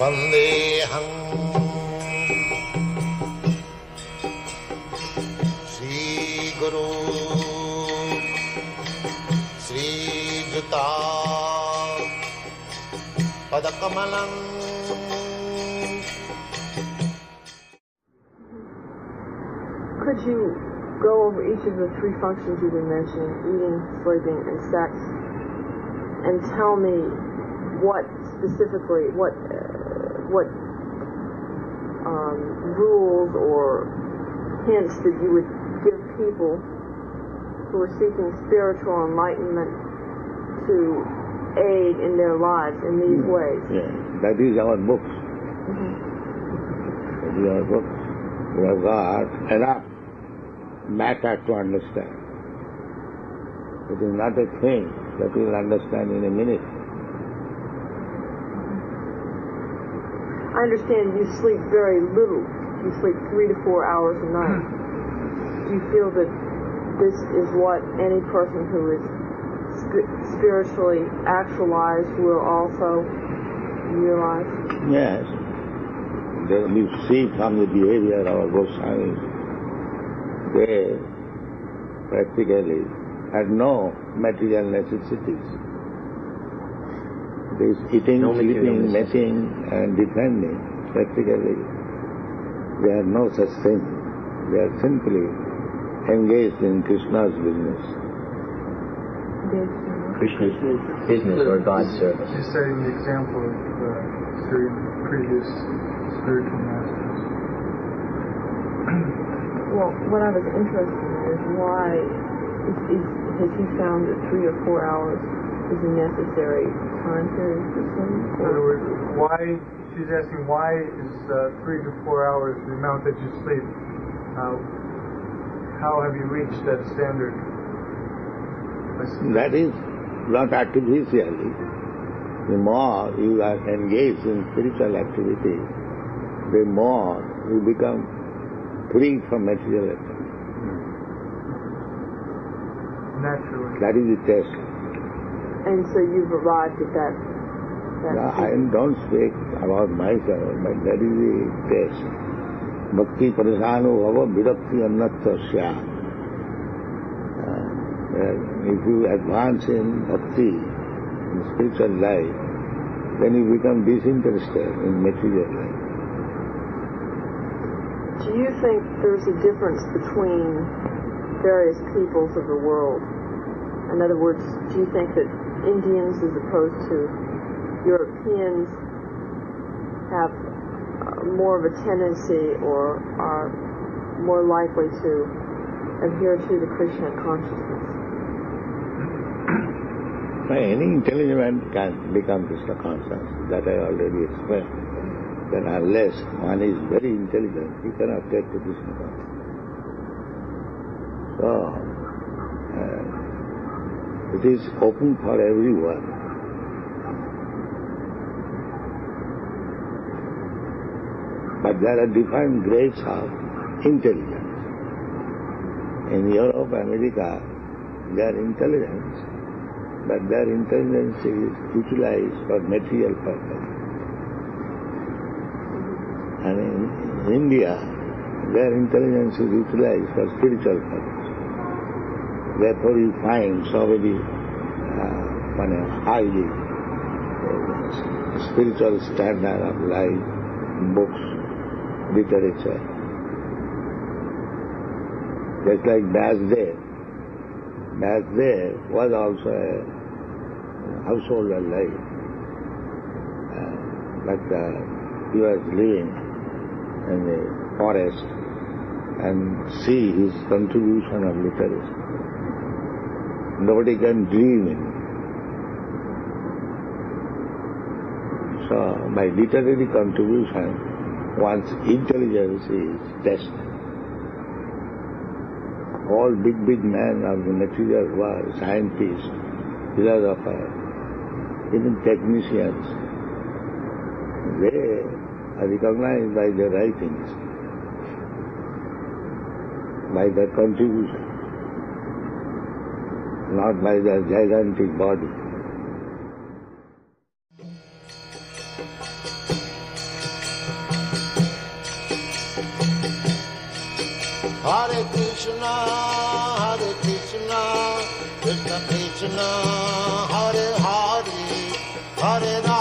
Vandeham Shri Guru Shri Juta Padakamalam. Could you go over each of the three functions you've been mentioning, eating, sleeping, and sex, and tell me what specifically, what rules or hints that you would give people who are seeking spiritual enlightenment to aid in their lives in these ways? Yeah, that is our books. That is our books. We have got enough matter to understand. It is not a thing that we will understand in a minute. I understand you sleep very little. You sleep 3 to 4 hours a night. Do you feel that this is what any person who is spiritually actualized will also realize? Yes. You see from the behavior of our Goswamis, they practically had no material necessities. This eating, sleeping, mating and defending, practically they have no such thing. They are simply engaged in Krishna's business. Krishna's business or God's service. You're citing the example of certain previous spiritual masters. Well, what I was interested in is why has he found that 3 or 4 hours is a necessary time period for sleep? In other words, why, she's asking why is 3 to 4 hours the amount that you sleep? How have you reached that standard? That is not artificially. The more you are engaged in spiritual activity, the more you become free from material activity. Naturally. That is the test. And so you've arrived at that I don't speak about myself, but that is the test. Bhakti prasano bhava virakti annatasya. If you advance in bhakti, in spiritual life, then you become disinterested in material life. Do you think there's a difference between various peoples of the world? In other words, do you think that Indians as opposed to Europeans have more of a tendency or are more likely to adhere to the Krishna consciousness? Any intelligent man can become Krishna conscious. That I already explained. That unless one is very intelligent, he cannot take to Krishna consciousness. So, it is open for everyone. But there are different grades of intelligence. In Europe, America, their intelligence, but their intelligence is utilized for material purpose. And in India, their intelligence is utilized for spiritual purpose. Therefore you find so many highly spiritual standard of life, books, literature. Just like Dasdev. Dasdev was also a householder life. But he was living in the forest and see his contribution of literature. Nobody can dream in. So by literary contribution, one's intelligence is tested. All big men of the material world, scientists, philosophers, even technicians, they are recognized by their writings, by their contribution. not by the gigantic body. Hare Krishna, Krishna Krishna, Hare Hare, Hare Rama.